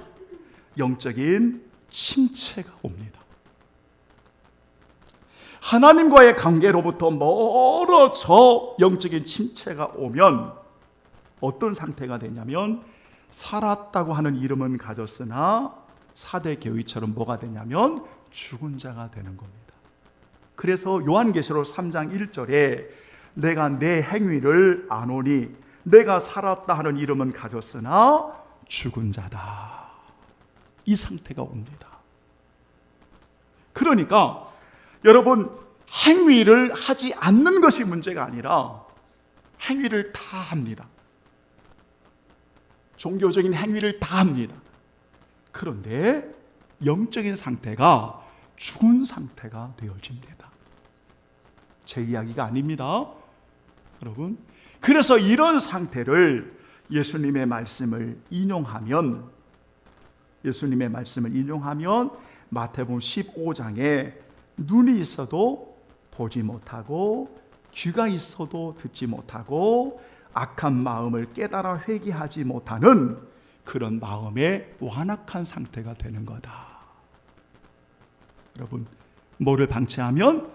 Speaker 1: 영적인 침체가 옵니다. 하나님과의 관계로부터 멀어져 영적인 침체가 오면 어떤 상태가 되냐면 살았다고 하는 이름은 가졌으나 사대 교회처럼 뭐가 되냐면 죽은 자가 되는 겁니다. 그래서 요한계시록 3장 1절에 내가 내 행위를 아노니 내가 살았다 하는 이름은 가졌으나 죽은 자다. 이 상태가 옵니다. 그러니까 여러분, 행위를 하지 않는 것이 문제가 아니라 행위를 다 합니다. 종교적인 행위를 다 합니다. 그런데 영적인 상태가 죽은 상태가 되어집니다. 제 이야기가 아닙니다, 여러분. 그래서 이런 상태를 예수님의 말씀을 인용하면 마태복음 15장에 눈이 있어도 보지 못하고 귀가 있어도 듣지 못하고 악한 마음을 깨달아 회개하지 못하는 그런 마음의 완악한 상태가 되는 거다. 여러분, 뭐를 방치하면?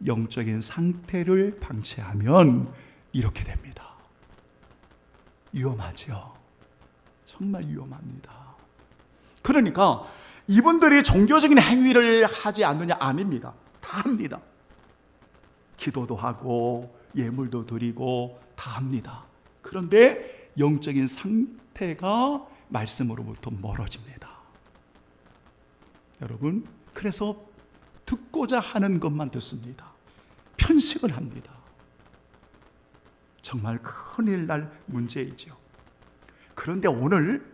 Speaker 1: 영적인 상태를 방치하면 이렇게 됩니다. 위험하죠. 정말 위험합니다. 그러니까 이분들이 종교적인 행위를 하지 않느냐? 아닙니다. 다 합니다. 기도도 하고 예물도 드리고 다 합니다. 그런데 영적인 상태가 말씀으로부터 멀어집니다. 여러분, 그래서 듣고자 하는 것만 듣습니다. 편식을 합니다. 정말 큰일 날 문제이죠. 그런데 오늘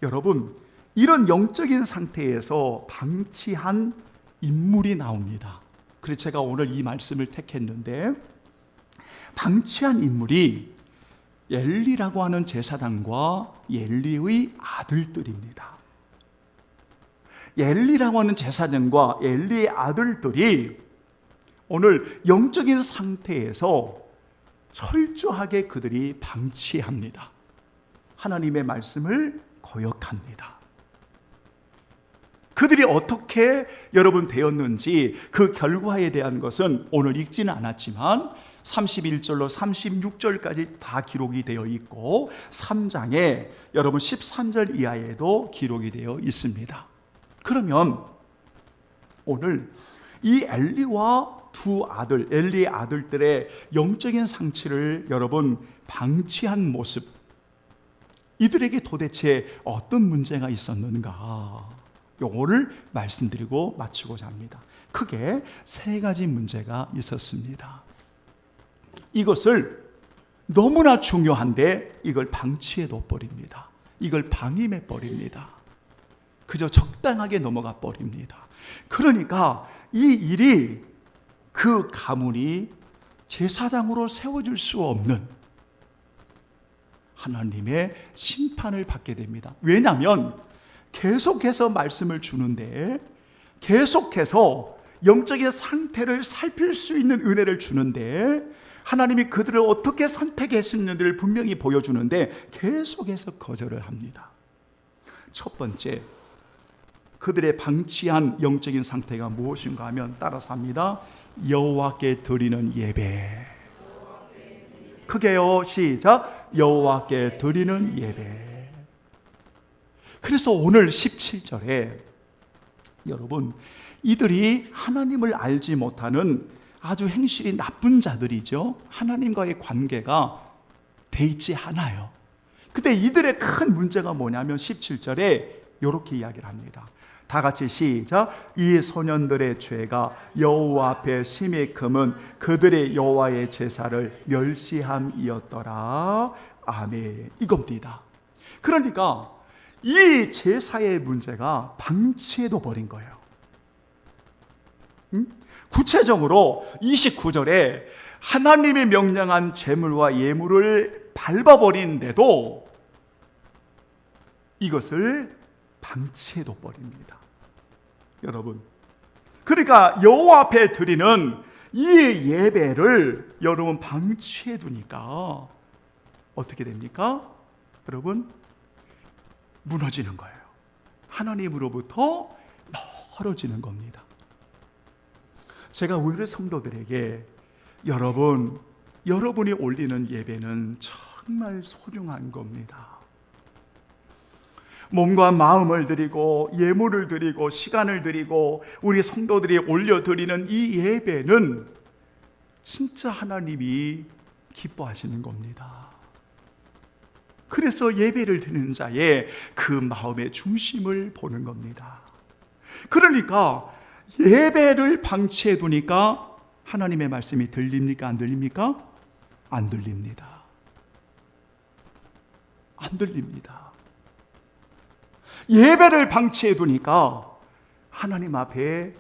Speaker 1: 여러분, 이런 영적인 상태에서 방치한 인물이 나옵니다. 그래서 제가 오늘 이 말씀을 택했는데, 방치한 인물이 엘리라고 하는 제사장과 엘리의 아들들입니다. 엘리라고 하는 제사장과 엘리의 아들들이 오늘 영적인 상태에서 철저하게 그들이 방치합니다. 하나님의 말씀을 거역합니다. 그들이 어떻게 여러분 되었는지 그 결과에 대한 것은 오늘 읽지는 않았지만 31절로 36절까지 다 기록이 되어 있고 3장에 여러분 13절 이하에도 기록이 되어 있습니다. 그러면 오늘 이 엘리와 두 아들, 엘리의 아들들의 영적인 상치를 여러분 방치한 모습, 이들에게 도대체 어떤 문제가 있었는가, 요거를 말씀드리고 마치고자 합니다. 크게 세 가지 문제가 있었습니다. 이것을 너무나 중요한데 이걸 방치해둬 버립니다. 이걸 방임해 버립니다. 그저 적당하게 넘어가 버립니다. 그러니까 이 일이 그 가문이 제사장으로 세워질 수 없는 하나님의 심판을 받게 됩니다. 왜냐하면 계속해서 말씀을 주는데, 계속해서 영적인 상태를 살필 수 있는 은혜를 주는데, 하나님이 그들을 어떻게 선택했는지를 분명히 보여주는데 계속해서 거절을 합니다. 첫 번째, 그들의 방치한 영적인 상태가 무엇인가 하면 따라서 합니다. 여호와께 드리는 예배. 크게요, 시작. 여호와께 드리는 예배. 그래서 오늘 17절에 여러분, 이들이 하나님을 알지 못하는 아주 행실이 나쁜 자들이죠. 하나님과의 관계가 돼 있지 않아요. 근데 이들의 큰 문제가 뭐냐면 17절에 이렇게 이야기를 합니다. 다 같이 시작. 이 소년들의 죄가 여호와 앞에 심히 크면 그들의 여호와의 제사를 멸시함이었더라. 아멘. 이겁니다. 그러니까 이 제사의 문제가 방치해도 버린 거예요. 구체적으로 29절에 하나님이 명령한 제물과 예물을 밟아버리는데도 이것을 방치해도 버립니다. 여러분, 그러니까 여호와 앞에 드리는 이 예배를 여러분 방치해 두니까 어떻게 됩니까? 여러분, 무너지는 거예요. 하나님으로부터 멀어지는 겁니다. 제가 우리 성도들에게 여러분이 올리는 예배는 정말 소중한 겁니다. 몸과 마음을 드리고 예물을 드리고 시간을 드리고 우리 성도들이 올려드리는 이 예배는 진짜 하나님이 기뻐하시는 겁니다. 그래서 예배를 드리는 자의 그 마음의 중심을 보는 겁니다. 그러니까 예배를 방치해 두니까 하나님의 말씀이 들립니까? 안 들립니까? 안 들립니다. 안 들립니다. 예배를 방치해 두니까 하나님 앞에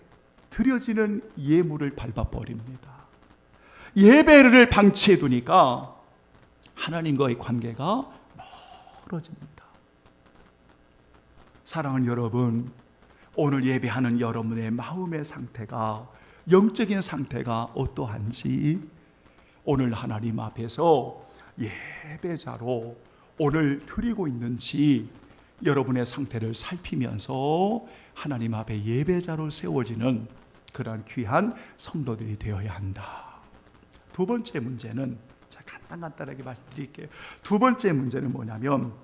Speaker 1: 드려지는 예물을 밟아버립니다. 예배를 방치해 두니까 하나님과의 관계가 멀어집니다. 사랑하는 여러분, 오늘 예배하는 여러분의 마음의 상태가, 영적인 상태가 어떠한지 오늘 하나님 앞에서 예배자로 오늘 드리고 있는지 여러분의 상태를 살피면서 하나님 앞에 예배자로 세워지는 그러한 귀한 성도들이 되어야 한다. 두 번째 문제는 제가 간단하게 말씀드릴게요. 두 번째 문제는 뭐냐면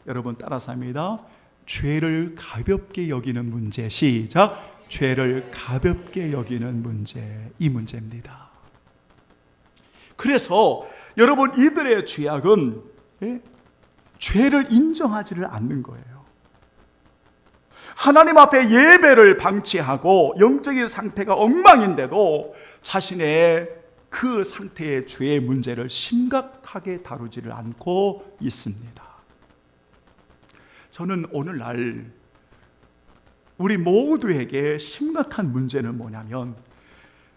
Speaker 1: 여러분 따라서 합니다. 죄를 가볍게 여기는 문제. 시작. 죄를 가볍게 여기는 문제. 이 문제입니다. 그래서 여러분 이들의 죄악은 죄를 인정하지를 않는 거예요. 하나님 앞에 예배를 방치하고 영적인 상태가 엉망인데도 자신의 그 상태의 죄의 문제를 심각하게 다루지를 않고 있습니다. 저는 오늘날 우리 모두에게 심각한 문제는 뭐냐면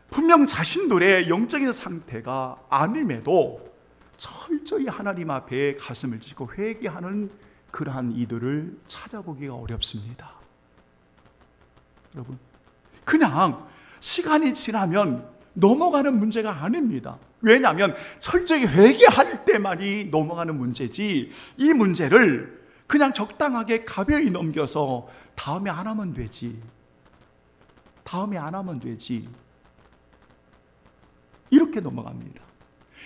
Speaker 1: 분명 자신들의 영적인 상태가 아님에도 철저히 하나님 앞에 가슴을 찢고 회개하는 그러한 이들을 찾아보기가 어렵습니다. 여러분, 그냥 시간이 지나면 넘어가는 문제가 아닙니다. 왜냐하면 철저히 회개할 때만이 넘어가는 문제지, 이 문제를 그냥 적당하게 가벼이 넘겨서 다음에 안 하면 되지, 다음에 안 하면 되지, 이렇게 넘어갑니다.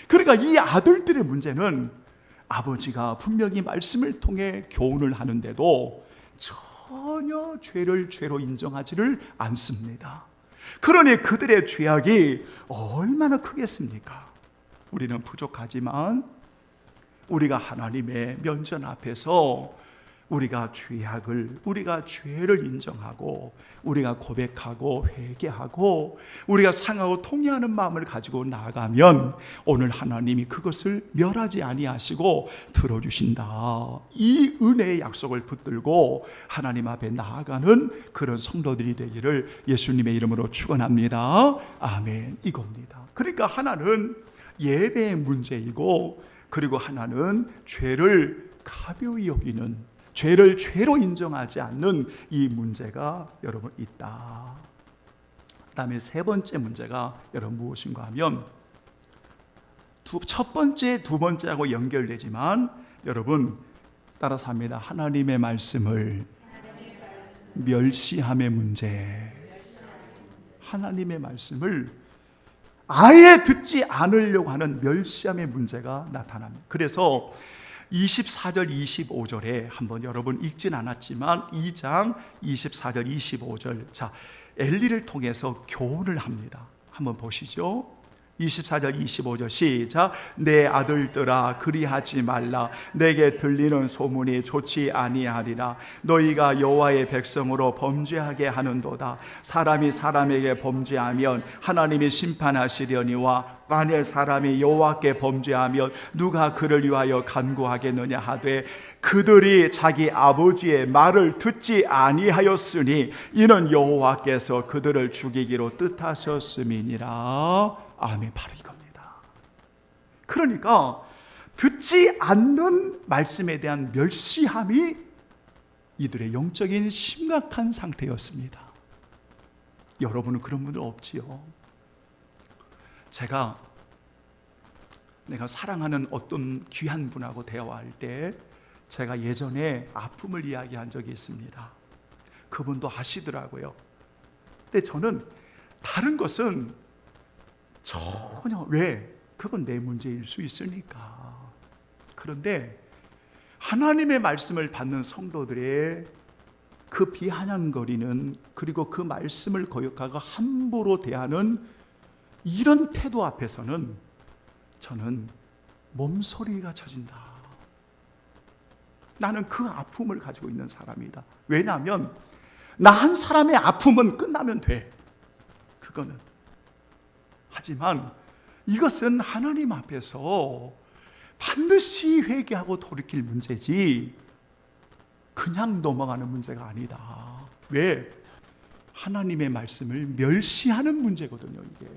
Speaker 1: 그러니까 이 아들들의 문제는 아버지가 분명히 말씀을 통해 교훈을 하는데도 전혀 죄를 죄로 인정하지를 않습니다. 그러니 그들의 죄악이 얼마나 크겠습니까? 우리는 부족하지만 우리가 하나님의 면전 앞에서 우리가 죄악을, 우리가 죄를 인정하고 우리가 고백하고 회개하고 우리가 상하고 통회하는 마음을 가지고 나아가면 오늘 하나님이 그것을 멸하지 아니하시고 들어주신다. 이 은혜의 약속을 붙들고 하나님 앞에 나아가는 그런 성도들이 되기를 예수님의 이름으로 축원합니다. 아멘. 이겁니다. 그러니까 하나는 예배의 문제이고, 그리고 하나는 죄를 가벼이 여기는, 죄를 죄로 인정하지 않는 이 문제가 여러분 있다. 그 다음에 세 번째 문제가 여러분 무엇인가 하면, 첫 번째, 두 번째하고 연결되지만 여러분 따라서 합니다. 하나님의 말씀을 멸시함의 문제. 하나님의 말씀을 아예 듣지 않으려고 하는 멸시함의 문제가 나타납니다. 그래서 24절 25절에 한번 여러분 읽진 않았지만 2장 24절 25절, 자, 엘리를 통해서 교훈을 합니다. 한번 보시죠. 24절 25절 시작. 내 아들들아 그리하지 말라. 내게 들리는 소문이 좋지 아니하리라. 너희가 여호와의 백성으로 범죄하게 하는도다. 사람이 사람에게 범죄하면 하나님이 심판하시려니와 만일 사람이 여호와께 범죄하면 누가 그를 위하여 간구하겠느냐 하되 그들이 자기 아버지의 말을 듣지 아니하였으니 이는 여호와께서 그들을 죽이기로 뜻하셨음이니라. 아멘. 바로 이겁니다. 그러니까 듣지 않는 말씀에 대한 멸시함이 이들의 영적인 심각한 상태였습니다. 여러분은 그런 분들 없지요? 내가 사랑하는 어떤 귀한 분하고 대화할 때 제가 예전에 아픔을 이야기한 적이 있습니다. 그분도 아시더라고요. 근데 저는 다른 것은 전혀, 왜? 그건 내 문제일 수 있으니까. 그런데 하나님의 말씀을 받는 성도들의 그 비아냥거리는, 그리고 그 말씀을 거역하고 함부로 대하는 이런 태도 앞에서는 저는 몸소리가 쳐진다. 나는 그 아픔을 가지고 있는 사람이다. 왜냐하면 나 한 사람의 아픔은 끝나면 돼. 그거는. 하지만 이것은 하나님 앞에서 반드시 회개하고 돌이킬 문제지 그냥 넘어가는 문제가 아니다. 왜? 하나님의 말씀을 멸시하는 문제거든요, 이게.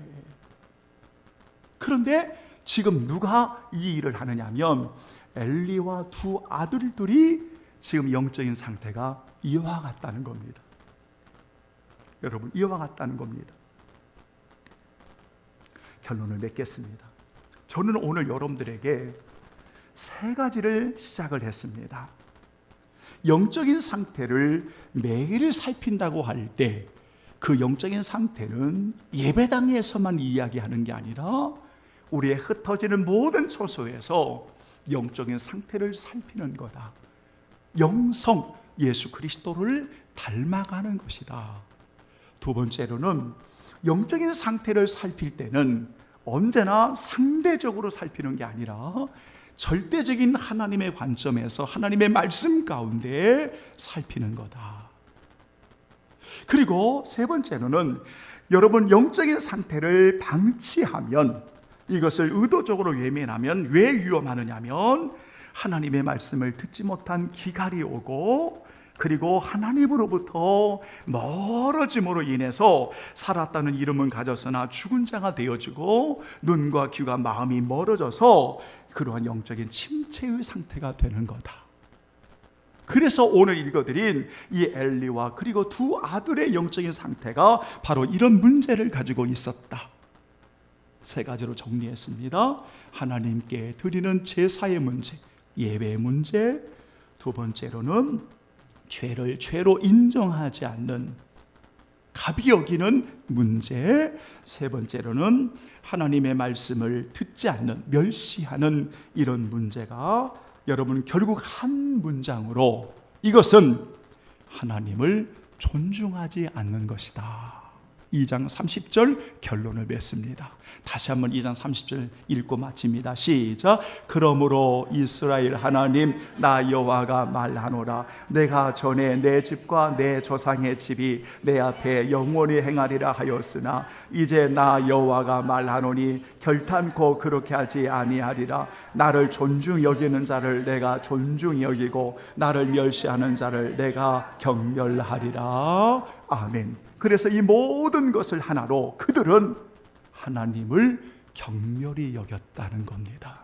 Speaker 1: 그런데 지금 누가 이 일을 하느냐면 엘리와 두 아들들이 지금 영적인 상태가 이와 같다는 겁니다. 여러분, 이와 같다는 겁니다. 결론을 맺겠습니다. 저는 오늘 여러분들에게 세 가지를 시작을 했습니다. 영적인 상태를 매일 살핀다고 할 때 그 영적인 상태는 예배당에서만 이야기하는 게 아니라 우리의 흩어지는 모든 처소에서 영적인 상태를 살피는 거다. 영성, 예수 그리스도를 닮아가는 것이다. 두 번째로는 영적인 상태를 살필 때는 언제나 상대적으로 살피는 게 아니라 절대적인 하나님의 관점에서 하나님의 말씀 가운데 살피는 거다. 그리고 세 번째로는 여러분 영적인 상태를 방치하면, 이것을 의도적으로 외면하면 왜 위험하느냐면 하나님의 말씀을 듣지 못한 기갈이 오고, 그리고 하나님으로부터 멀어짐으로 인해서 살았다는 이름은 가졌으나 죽은 자가 되어지고 눈과 귀가 마음이 멀어져서 그러한 영적인 침체의 상태가 되는 거다. 그래서 오늘 읽어드린 이 엘리와 그리고 두 아들의 영적인 상태가 바로 이런 문제를 가지고 있었다. 세 가지로 정리했습니다. 하나님께 드리는 제사의 문제, 예배의 문제, 두 번째로는 죄를 죄로 인정하지 않는, 가비 여기는 문제, 세 번째로는 하나님의 말씀을 듣지 않는, 멸시하는 이런 문제가 여러분 결국 한 문장으로 이것은 하나님을 존중하지 않는 것이다. 2장 30절 결론을 맺습니다. 다시 한번 2장 30절 읽고 마칩니다. 시작. 그러므로 이스라엘 하나님 나 여호와가 말하노라. 내가 전에 내 집과 내 조상의 집이 내 앞에 영원히 행하리라 하였으나 이제 나 여호와가 말하노니 결탄코 그렇게 하지 아니하리라. 나를 존중 여기는 자를 내가 존중히 여기고 나를 멸시하는 자를 내가 경멸하리라. 아멘. 그래서 이 모든 것을 하나로 그들은 하나님을 경멸히 여겼다는 겁니다.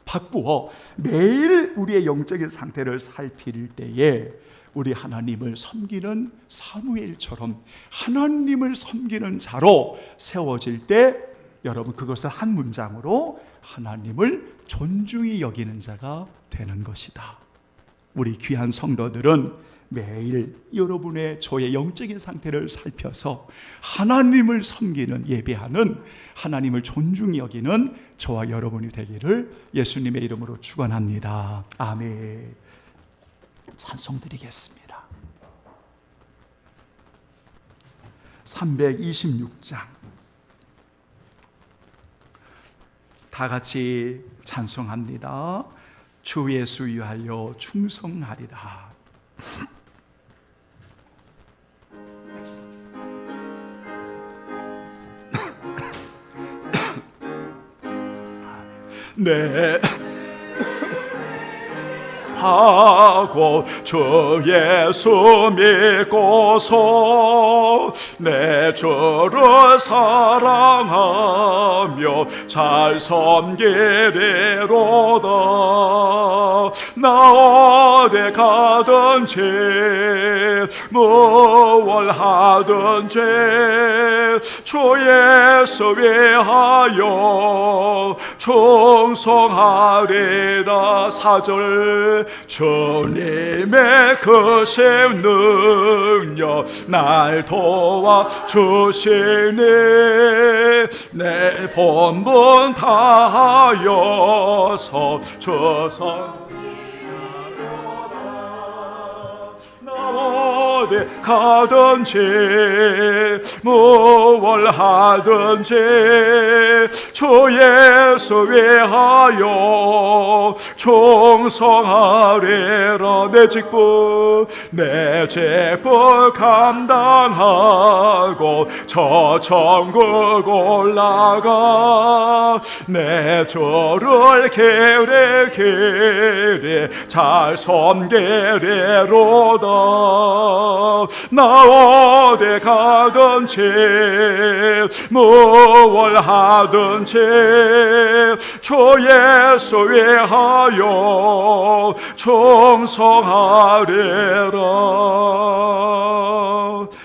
Speaker 1: 바꾸어 매일 우리의 영적인 상태를 살필 때에 우리 하나님을 섬기는 사무엘처럼 하나님을 섬기는 자로 세워질 때 여러분 그것을 한 문장으로 하나님을 존중히 여기는 자가 되는 것이다. 우리 귀한 성도들은 매일 여러분의 저의 영적인 상태를 살펴서 하나님을 섬기는 예배하는 하나님을 존중히 여기는 저와 여러분이 되기를 예수님의 이름으로 축원합니다. 아멘. 찬송 드리겠습니다. 326장 다 같이 찬송합니다. 주 예수 위하여 충성하리라. 네 하고 주 예수 믿고서 내 주를 사랑하며 잘 섬기리로다. 나 어디 가든지 무얼 하든지 주 예수 위하여 충성하리라. 4절 주님의 크신 능력 날 도와주시니 내 본분 다하여서 주선 어디 가든지 무얼 하든지 주 예수 위하여 충성하리라. 내 직분 감당하고 저 천국 올라가 내 주를 길이 잘 섬기리로다. 나 어디 가든지 무얼 하든지 주 예수 위하여 충성하리라.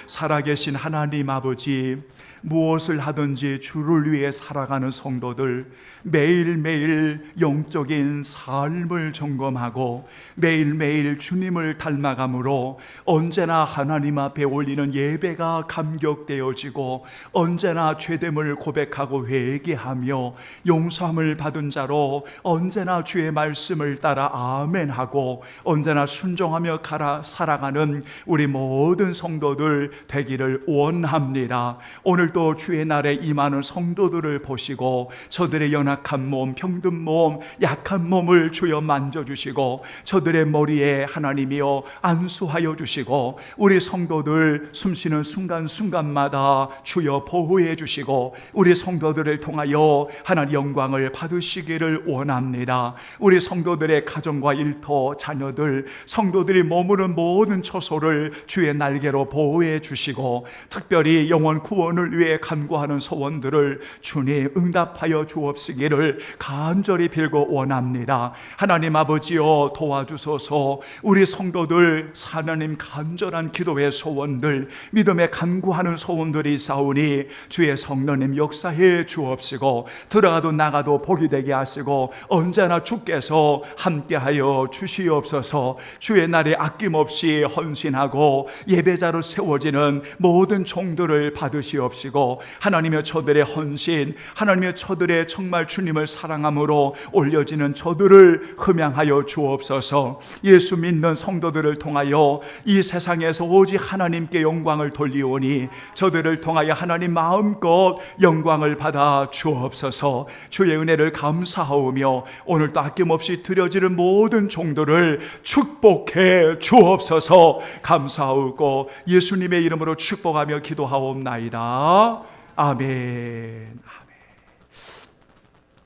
Speaker 1: 살아계신 하나님 아버지, 무엇을 하든지 주를 위해 살아가는 성도들 매일매일 영적인 삶을 점검하고 매일매일 주님을 닮아감으로 언제나 하나님 앞에 올리는 예배가 감격되어지고 언제나 죄됨을 고백하고 회개하며 용서함을 받은 자로 언제나 주의 말씀을 따라 아멘하고 언제나 순종하며 살아가는 우리 모든 성도들 되기를 원합니다. 오늘도 주의 날에 임하는 성도들을 보시고 저들의 연약한 몸, 병든 몸, 약한 몸을 주여 만져주시고 저들의 머리에 하나님이여 안수하여 주시고 우리 성도들 숨쉬는 순간순간마다 주여 보호해 주시고 우리 성도들을 통하여 하나님 영광을 받으시기를 원합니다. 우리 성도들의 가정과 일터, 자녀들, 성도들이 머무는 모든 처소를 주의 날개로 보호해 주시고 특별히 영혼 구원을 위해 간구하는 소원들을 주님 응답하여 주옵시기를 간절히 빌고 원합니다. 하나님 아버지여 도와주소서. 우리 성도들 하나님 간절한 기도의 소원들, 믿음에 간구하는 소원들이 있사오니 주의 성령님 역사해 주옵시고 들어가도 나가도 복이 되게 하시고 언제나 주께서 함께하여 주시옵소서. 주의 날에 아낌없이 헌신하고 예배자로 세워지는 모든 종들을 받으시옵시고 주옵시고 하나님의 저들의 헌신, 하나님의 저들의 정말 주님을 사랑함으로 올려지는 저들을 흠양하여 주옵소서. 예수 믿는 성도들을 통하여 이 세상에서 오직 하나님께 영광을 돌리오니 저들을 통하여 하나님 마음껏 영광을 받아 주옵소서. 주의 은혜를 감사하오며 오늘도 아낌없이 드려지는 모든 종들을 축복해 주옵소서. 감사하고 예수님의 이름으로 축복하며 기도하옵나이다. 아멘.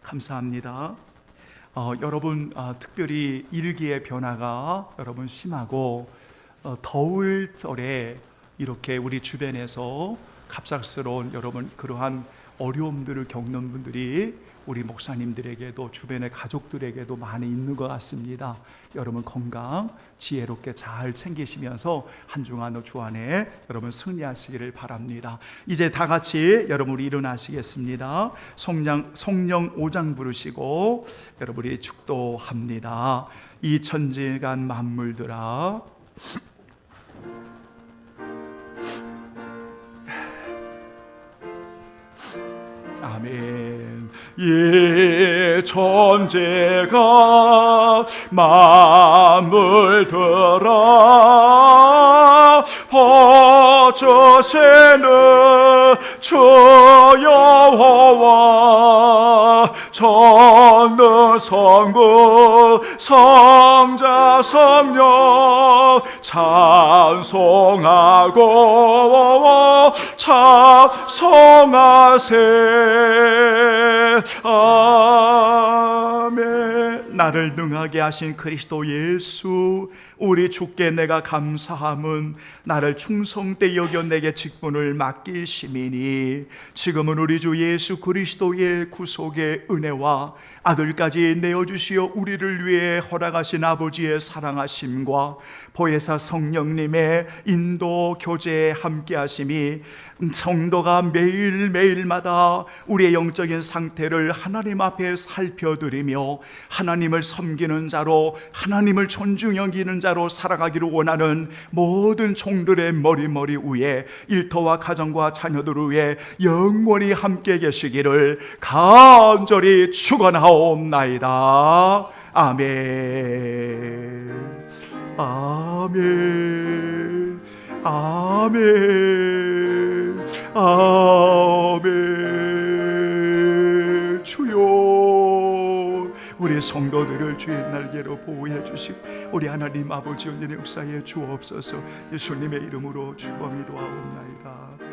Speaker 1: 감사합니다. 여러분 특별히 일기의 변화가 여러분 심하고 더울 절에 이렇게 우리 주변에서 갑작스러운 여러분 그러한 어려움들을 겪는 분들이 우리 목사님들에게도 주변의 가족들에게도 많이 있는 것 같습니다. 여러분 건강 지혜롭게 잘 챙기시면서 한 주간 주 안에 여러분 승리하시기를 바랍니다. 이제 다 같이 여러분 일어나시겠습니다. 성령 5장 부르시고 여러분이 축도합니다. 이 천지간 만물들아 아멘. 이 천지가 만물들아 버주시는 주 여호와 전능성부 성자 성령 찬송하고 찬송하세. 아멘. 나를 능하게 하신 그리스도 예수 우리 주께 내가 감사함은 나를 충성되이 여겨 내게 직분을 맡기심이니 지금은 우리 주 예수 그리스도의 구속의 은혜와 아들까지 내어주시어 우리를 위해 허락하신 아버지의 사랑하심과 보혜사 성령님의 인도 교제에 함께하심이 성도가 매일매일마다 우리의 영적인 상태를 하나님 앞에 살펴드리며 하나님을 섬기는 자로 하나님을 존중 여기는 자로 살아가기를 원하는 모든 종들의 머리 위에 일터와 가정과 자녀들 위에 영원히 함께 계시기를 간절히 축원하옵나이다. 아멘. 아멘. 아멘. 아멘. 주여 우리 성도들을 주의 날개로 보호해 주시고 우리 하나님 아버지 은혜의 역사에 주옵소서. 예수님의 이름으로 축원하옵나이다.